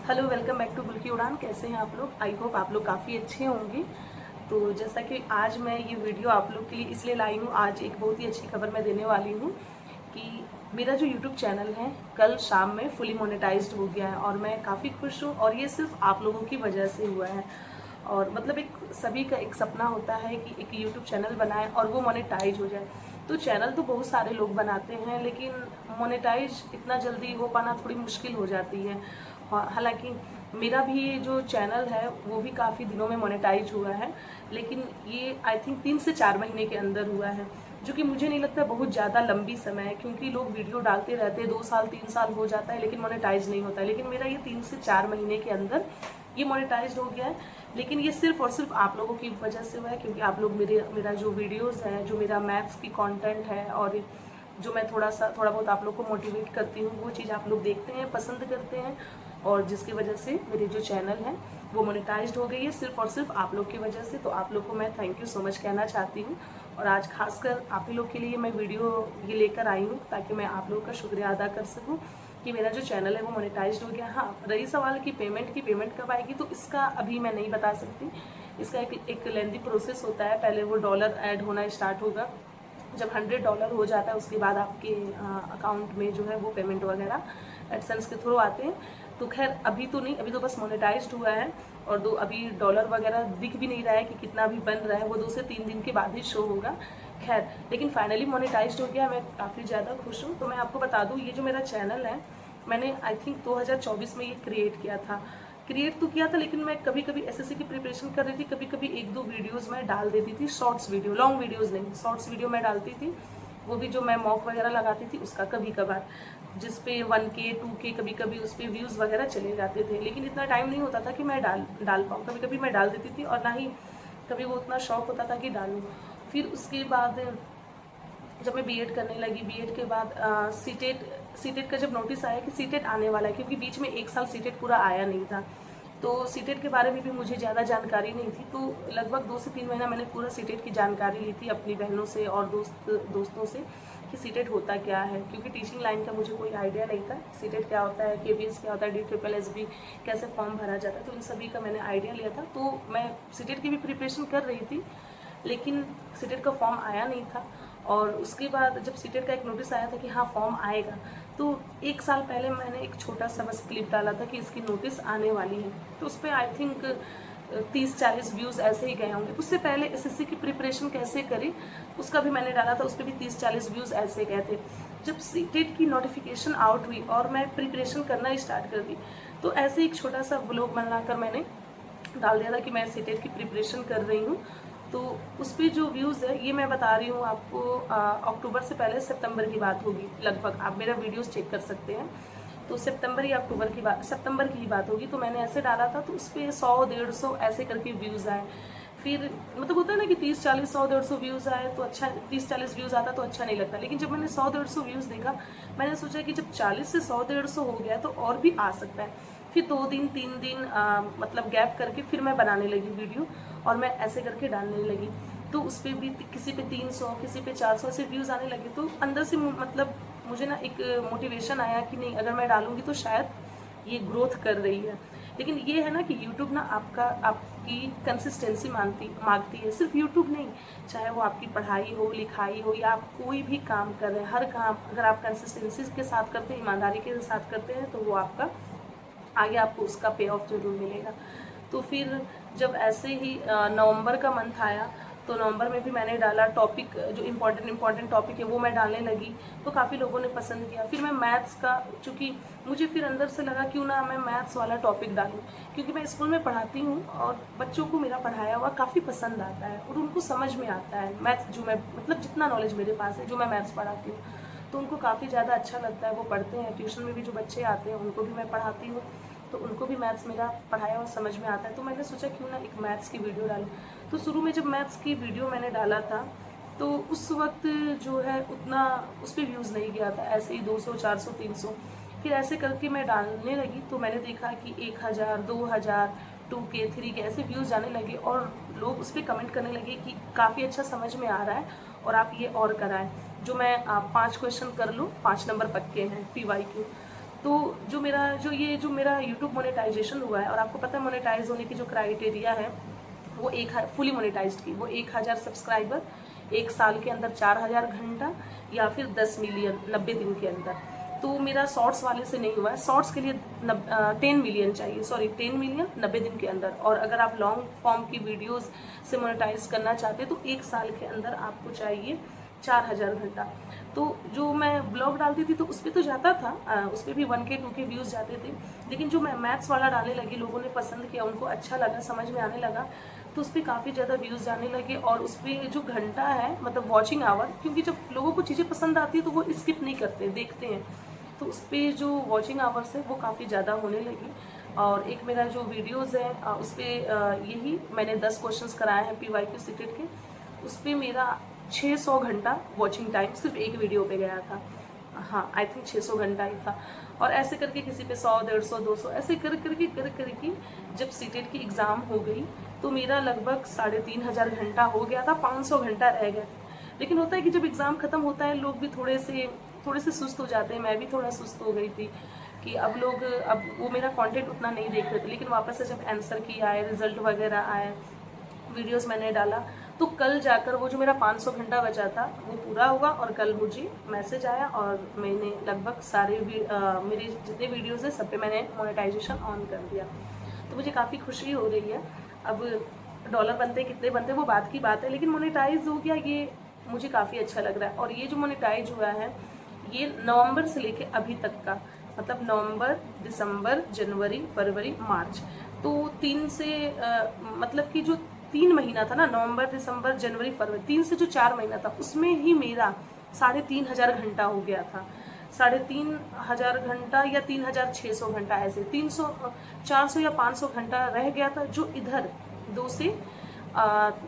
Hello, welcome back to बुल्की उड़ान। कैसे हैं आप लोग? आई होप आप लोग काफ़ी अच्छे होंगे। तो जैसा कि आज मैं ये वीडियो आप लोग के लिए इसलिए लाई हूँ, आज एक बहुत ही अच्छी खबर मैं देने वाली हूँ कि मेरा जो यूट्यूब चैनल है कल शाम में फुली मोनेटाइज्ड हो गया है और मैं काफ़ी खुश हूँ और ये सिर्फ आप लोगों की वजह से हुआ है। और मतलब एक सभी का एक सपना होता है कि एक यूट्यूब चैनल बनाए और वो मोनेटाइज हो जाए। तो चैनल तो बहुत सारे लोग बनाते हैं, लेकिन मोनेटाइज इतना जल्दी हो पाना थोड़ी मुश्किल हो जाती है। हालांकि मेरा भी ये जो चैनल है वो भी काफ़ी दिनों में मोनेटाइज हुआ है, लेकिन ये आई थिंक 3 से 4 महीने के अंदर हुआ है, जो कि मुझे नहीं लगता बहुत ज़्यादा लंबी समय है, क्योंकि लोग वीडियो डालते रहते हैं 2 साल 3 साल हो जाता है लेकिन मोनेटाइज नहीं होता है। लेकिन मेरा ये 3 से 4 महीने के अंदर ये मोनेटाइज हो गया है। लेकिन ये सिर्फ और सिर्फ आप लोगों की वजह से हुआ है, क्योंकि आप लोग मेरा जो वीडियोज़ है, जो मेरा मैथ्स की कंटेंट है और जो मैं थोड़ा बहुत आप लोग को मोटिवेट करती हूँ, वो चीज़ आप लोग देखते हैं, पसंद करते हैं, और जिसकी वजह से मेरे जो चैनल है वो मोनेटाइज्ड हो गई है सिर्फ और सिर्फ आप लोग की वजह से। तो आप लोग को मैं थैंक यू सो मच कहना चाहती हूँ, और आज खासकर आप ही लोग के लिए मैं वीडियो ये लेकर आई हूँ ताकि मैं आप लोगों का शुक्रिया अदा कर सकूँ कि मेरा जो चैनल है वो मोनेटाइज्ड हो गया। हाँ, रही सवाल की पेमेंट कब आएगी, तो इसका अभी मैं नहीं बता सकती। इसका एक लेंदी प्रोसेस होता है। पहले वो डॉलर ऐड होना स्टार्ट होगा। जब $100 हो जाता है उसके बाद आपके अकाउंट में जो है वो पेमेंट वगैरह एडसेंस के थ्रू आते हैं। तो खैर अभी तो नहीं, अभी तो बस मोनेटाइज्ड हुआ है, और अभी डॉलर वगैरह दिख भी नहीं रहा है कि कितना भी बन रहा है, वो 2 से 3 दिन के बाद ही शो होगा। खैर, लेकिन फाइनली मोनेटाइज्ड हो गया, मैं काफ़ी ज़्यादा खुश हूँ। तो मैं आपको बता दूँ, ये जो मेरा चैनल है मैंने आई थिंक 2024 में ये क्रिएट तो किया था, लेकिन मैं कभी कभी एसएससी की प्रिपरेशन कर रही थी, कभी कभी 1-2 वीडियोस मैं डाल देती थी, शॉर्ट्स वीडियो, लॉन्ग वीडियोस नहीं, शॉर्ट्स वीडियो मैं डालती थी। वो भी जो मैं मॉक वगैरह लगाती थी उसका कभी कभार, जिस पे 1K 2K कभी कभी उस पर व्यूज़ वगैरह चले जाते थे, लेकिन इतना टाइम नहीं होता था कि मैं डाल पाऊँ। कभी कभी मैं डाल देती थी और ना ही कभी वो उतना शौक होता था कि डालूँ। फिर उसके बाद जब मैं बीएड करने लगी, बीएड के बाद सीटेट का जब नोटिस आया कि सीटेट आने वाला है, क्योंकि बीच में 1 साल सीटेट पूरा आया नहीं था, तो सीटेट के बारे में भी मुझे ज़्यादा जानकारी नहीं थी। तो लगभग 2 से 3 महीना मैंने पूरा सीटेट की जानकारी ली थी अपनी बहनों से और दोस्तों से कि सीटेट होता क्या है, क्योंकि टीचिंग लाइन का मुझे कोई आइडिया नहीं था। सीटेट क्या होता है, केबीएस क्या होता है, DSSS कैसे फॉर्म भरा जाता है, तो इन सभी का मैंने आइडिया लिया था। तो मैं सीटेट की भी प्रिपरेशन कर रही थी, लेकिन सीटेट का फॉर्म आया नहीं था। और उसके बाद जब सीटेट का एक नोटिस आया था कि हाँ फॉर्म आएगा, तो 1 साल पहले मैंने एक छोटा सा बस क्लिप डाला था कि इसकी नोटिस आने वाली है, तो उस पर आई थिंक 30-40 व्यूज़ ऐसे ही गए होंगे। उससे पहले एसएससी की प्रिपरेशन कैसे करी उसका भी मैंने डाला था, उस पर भी 30-40 व्यूज़ ऐसे गए थे। जब सीटेट की नोटिफिकेशन आउट हुई और मैं प्रिपरेशन करना स्टार्ट कर दी, तो ऐसे एक छोटा सा ब्लॉग बनाकर मैंने डाल दिया था कि मैं सीटेट की प्रिपरेशन कर रही हूँ। तो उस पर जो व्यूज़ है, ये मैं बता रही हूँ आपको, अक्टूबर से पहले सितंबर की बात होगी लगभग, आप मेरा वीडियोस चेक कर सकते हैं। तो सितंबर या अक्टूबर की बात, सितंबर की ही बात होगी। तो मैंने ऐसे डाला था, तो उस पर 100-150 ऐसे करके व्यूज़ आए। फिर मतलब होता है ना कि 30-40 100-150 व्यूज़ आए तो अच्छा, 30-40 व्यूज़ आता तो अच्छा नहीं लगता, लेकिन जब मैंने 100-150 व्यूज़ देखा, मैंने सोचा कि जब 40 से 100-150 हो गया तो और भी आ सकता है। फिर 2 दिन 3 दिन मतलब गैप करके फिर मैं बनाने लगी वीडियो, और मैं ऐसे करके डालने लगी। तो उस पर भी किसी पे 300 किसी पे 400 ऐसे व्यूज़ आने लगे। तो अंदर से मतलब मुझे ना एक मोटिवेशन आया कि नहीं, अगर मैं डालूंगी तो शायद ये ग्रोथ कर रही है। लेकिन ये है ना कि यूट्यूब ना आपकी कंसिस्टेंसी मांगती है। सिर्फ यूट्यूब नहीं, चाहे वो आपकी पढ़ाई हो, लिखाई हो, या आप कोई भी काम कर रहे हैं, हर काम अगर आप कंसिस्टेंसी के साथ करते हैं, ईमानदारी के साथ करते हैं, तो वो आपका आगे आपको उसका पे ऑफ जरूर मिलेगा। तो फिर जब ऐसे ही नवंबर का मंथ आया, तो नवंबर में भी मैंने डाला टॉपिक, जो इम्पॉर्टेंट टॉपिक है वो मैं डालने लगी, तो काफ़ी लोगों ने पसंद किया। फिर मैं मैथ्स का, चूँकि मुझे फिर अंदर से लगा क्यों ना मैं मैथ्स वाला टॉपिक डालूं, क्योंकि मैं स्कूल में पढ़ाती हूँ और बच्चों को मेरा पढ़ाया हुआ काफ़ी पसंद आता है और उनको समझ में आता है मैथ्स, जो मैं मतलब जितना नॉलेज मेरे पास है, जो मैं मैथ्स पढ़ाती हूँ, तो उनको काफ़ी ज़्यादा अच्छा लगता है, वो पढ़ते हैं। ट्यूशन में भी जो बच्चे आते हैं उनको भी मैं पढ़ाती हूँ, तो उनको भी मैथ्स मेरा पढ़ाया हुआ समझ में आता है। तो मैंने सोचा क्यों ना एक मैथ्स की वीडियो डालूं। तो शुरू में जब मैथ्स की वीडियो मैंने डाला था, तो उस वक्त जो है उतना उस पर व्यूज़ नहीं गया था, ऐसे ही 200 400 300। फिर ऐसे करके मैं डालने लगी, तो मैंने देखा कि 1000 2000 2K 3K ऐसे व्यूज़ जाने लगे, और लोग उस पर कमेंट करने लगे कि काफ़ी अच्छा समझ में आ रहा है और आप ये और कराएं। जो मैं 5 क्वेश्चन कर लूँ, 5 नंबर पक्के हैं PYQ। तो जो मेरा यूट्यूब मोनेटाइजेशन हुआ है, और आपको पता है मोनेटाइज होने की जो क्राइटेरिया है वो फुली मोनेटाइज्ड की वो 1000 सब्सक्राइबर, 1 साल के अंदर 4000 घंटा, या फिर 10 मिलियन 90 दिन के अंदर। तो मेरा शॉर्ट्स वाले से नहीं हुआ है। शॉर्ट्स के लिए 10 मिलियन चाहिए, 10 मिलियन 90 दिन के अंदर। और अगर आप लॉन्ग फॉर्म की वीडियोस से मोनेटाइज करना चाहते हैं तो 1 साल के अंदर आपको चाहिए 4000 घंटा। तो जो मैं ब्लॉग डालती थी तो उस पर तो जाता था, उस पर भी 1K 2K व्यूज़ जाते थे। लेकिन जो मैं मैथ्स वाला डालने लगी, लोगों ने पसंद किया, उनको अच्छा लगा, समझ में आने लगा, तो उस पर काफ़ी ज़्यादा व्यूज़ जाने लगे। और उस पर जो घंटा है, मतलब वॉचिंग आवर, क्योंकि जब लोगों को चीज़ें पसंद आती है तो वो स्किप नहीं करते, देखते हैं। तो उस पर जो वॉचिंग आवर्स है वो काफ़ी ज़्यादा होने लगी। और एक मेरा जो वीडियोज़ है उस पर यही मैंने 10 क्वेश्चंस कराए हैं PYQ सीटेट के, उस पर मेरा 600 घंटा वॉचिंग टाइम सिर्फ एक वीडियो पे गया था। हाँ, आई थिंक 600 घंटा ही था। और ऐसे करके किसी पे 100, 150, 200 ऐसे कर करके जब सीटेट की एग्ज़ाम हो गई तो मेरा लगभग 3500 घंटा हो गया था, 500 घंटा रह गया। लेकिन होता है कि जब एग्ज़ाम ख़त्म होता है लोग भी थोड़े से सुस्त हो जाते हैं। मैं भी थोड़ा सुस्त हो गई थी कि अब वो मेरा कंटेंट उतना नहीं देख रहे थे। लेकिन वापस से जब आंसर की आए, रिजल्ट वगैरह आए, वीडियोस मैंने डाला, तो कल जाकर वो जो मेरा 500 घंटा बचा था वो पूरा हुआ। और कल मुझे मैसेज आया और मैंने लगभग मेरे जितने वीडियोस हैं सब पे मैंने मोनेटाइजेशन ऑन कर दिया। तो मुझे काफ़ी खुशी हो रही है। अब डॉलर बनते कितने बनते वो बात की बात है, लेकिन मोनेटाइज हो गया, ये मुझे काफ़ी अच्छा लग रहा है। और ये जो मोनेटाइज हुआ है ये नवंबर से लेके अभी तक का, मतलब नवंबर, दिसंबर, जनवरी, फरवरी, मार्च, तो 3 से मतलब कि जो 3 महीना था ना, नवंबर, दिसंबर, जनवरी, फरवरी, 3 से जो 4 महीना था उसमें ही मेरा 3500 घंटा हो गया था। 3500 घंटा या 3600 घंटा, ऐसे 300, 400 या 500 घंटा रह गया था, जो इधर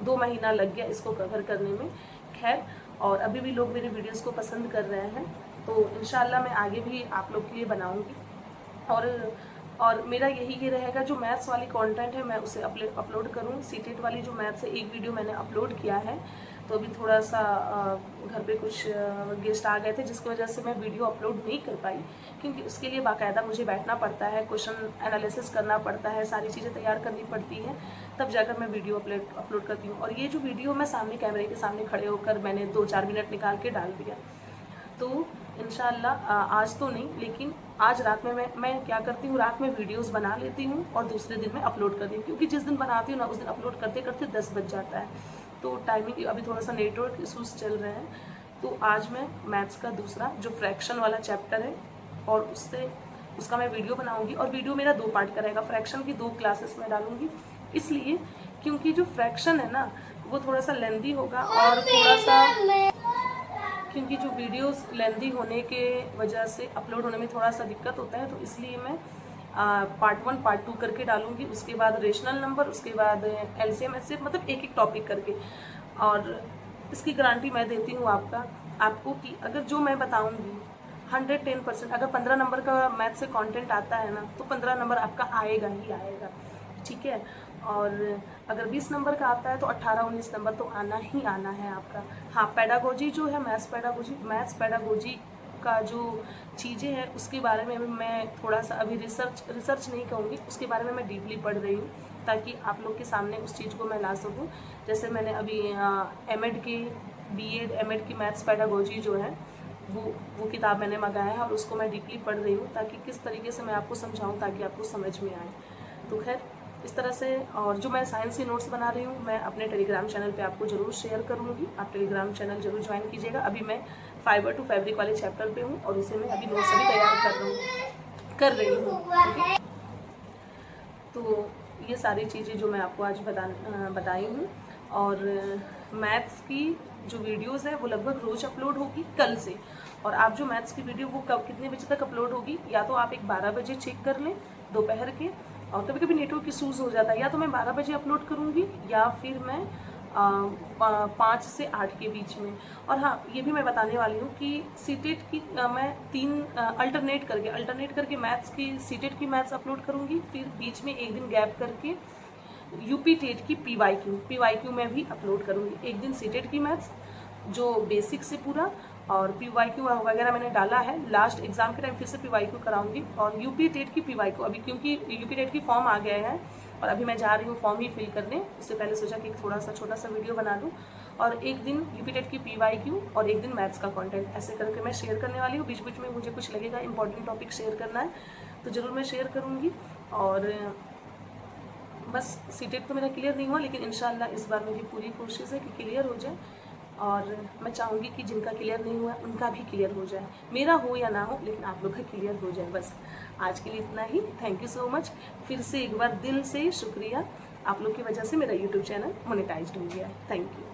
2 महीना लग गया इसको कवर करने में। खैर, और अभी भी लोग मेरे वीडियोस को पसंद कर रहे हैं, तो इंशाल्लाह मैं आगे भी आप लोग के लिए बनाऊंगी। और मेरा यही ये रहेगा, जो मैथ्स वाली कंटेंट है मैं उसे अपलोड करूँ। सीटेट वाली जो मैथ्स है एक वीडियो मैंने अपलोड किया है, तो अभी थोड़ा सा घर पे कुछ गेस्ट आ गए थे जिसकी वजह से मैं वीडियो अपलोड नहीं कर पाई, क्योंकि उसके लिए बाकायदा मुझे बैठना पड़ता है, क्वेश्चन एनालिसिस करना पड़ता है, सारी चीज़ें तैयार करनी पड़ती हैं, तब जाकर मैं वीडियो अपलोड करती हूँ। और ये जो वीडियो मैं सामने कैमरे के सामने खड़े होकर मैंने 2-4 मिनट निकाल के डाल दिया, तो इंशाल्लाह आज तो नहीं, लेकिन आज रात में मैं क्या करती हूँ, रात में वीडियोस बना लेती हूँ और दूसरे दिन मैं अपलोड करती हूँ, क्योंकि जिस दिन बनाती हूँ ना उस दिन अपलोड करते करते 10 बज जाता है। तो टाइमिंग अभी थोड़ा सा नेटवर्क इशूज़ चल रहे हैं। तो आज मैं मैथ्स का दूसरा जो फ्रैक्शन वाला चैप्टर है और उसका मैं वीडियो बनाऊँगी। और वीडियो मेरा 2 पार्ट का रहेगा। फ्रैक्शन की 2 क्लासेस में डालूँगी, इसलिए क्योंकि जो फ्रैक्शन है ना वो थोड़ा सा लेंदी होगा, और थोड़ा सा क्योंकि जो वीडियोस लेंदी होने के वजह से अपलोड होने में थोड़ा सा दिक्कत होता है, तो इसलिए मैं पार्ट 1 पार्ट 2 करके डालूंगी। उसके बाद रेशनल नंबर, उसके बाद LCM HCF, मतलब एक एक टॉपिक करके। और इसकी गारंटी मैं देती हूँ आपको कि अगर जो मैं बताऊँगी 110%, अगर 15 नंबर का मैथ से कंटेंट आता है ना तो 15 नंबर आपका आएगा ही आएगा, ठीक है। और अगर 20 नंबर का आता है तो 18-19 नंबर तो आना ही आना है आपका। हाँ, पेडागोजी जो है, मैथ्स पेडागोजी का जो चीज़ें हैं उसके बारे में मैं थोड़ा सा अभी रिसर्च नहीं कहूँगी, उसके बारे में मैं डीपली पढ़ रही हूँ, ताकि आप लोग के सामने उस चीज़ को मैं ला सकूँ। जैसे मैंने अभी एमएड की BEd एमएड की मैथ्स पेडागोजी जो है वो किताब मैंने मंगाया है, और उसको मैं डीपली पढ़ रही हूँ, ताकि किस तरीके से मैं आपको समझाऊँ ताकि आपको समझ में आए। तो खैर, इस तरह से। और जो मैं साइंस के नोट्स बना रही हूँ मैं अपने टेलीग्राम चैनल पे आपको ज़रूर शेयर करूँगी, आप टेलीग्राम चैनल ज़रूर ज्वाइन कीजिएगा। अभी मैं फाइबर टू फैब्रिक वाले चैप्टर पे हूँ और उसे मैं अभी नोट्स अभी तैयार कर रही हूँ। तो ये सारी चीज़ें जो मैं आपको आज बताई हूँ। और मैथ्स की जो वीडियोज़ है वो लगभग रोज़ अपलोड होगी कल से। और आप जो मैथ्स की वीडियो वो कब कितने बजे तक अपलोड होगी, या तो आप एक 12 बजे चेक कर लें दोपहर के, और कभी कभी नेटवर्क इशूज़ हो जाता है, या तो मैं 12 बजे अपलोड करूँगी या फिर मैं 5 से 8 के बीच में। और हाँ, ये भी मैं बताने वाली हूँ कि सीटेट की मैं 3 अल्टरनेट करके मैथ्स की सीटेट की मैथ्स अपलोड करूँगी, फिर बीच में एक दिन गैप करके यूपी टेट की PYQ में भी अपलोड करूँगी। एक दिन सीटेट की मैथ्स जो बेसिक से पूरा, और PYQ वगैरह मैंने डाला है। लास्ट एग्जाम के टाइम फिर से PYQ कराऊंगी। और यूपी टेट की PYQ अभी, क्योंकि यूपी टेट की फॉर्म आ गए हैं और अभी मैं जा रही हूँ फॉर्म ही फिल करने। इससे पहले सोचा कि थोड़ा सा छोटा सा वीडियो बना लूँ और एक दिन यूपी टेट की PYQ और एक दिन मैथ्स का कंटेंट, ऐसे करके मैं शेयर करने वाली हूँ। बीच बीच में मुझे कुछ लगेगा इंपॉर्टेंट टॉपिक शेयर करना है तो ज़रूर मैं शेयर करूँगी। और बस सीटेट तो मेरा क्लियर नहीं हुआ, लेकिन इंशाल्लाह इस बार मेरी पूरी कोशिश है कि क्लियर हो जाए। और मैं चाहूँगी कि जिनका क्लियर नहीं हुआ उनका भी क्लियर हो जाए, मेरा हो या ना हो लेकिन आप लोग का क्लियर हो जाए। बस आज के लिए इतना ही। Thank you so much. फिर से एक बार दिल से शुक्रिया, आप लोग की वजह से मेरा यूट्यूब चैनल मोनेटाइज्ड हो गया है। Thank you.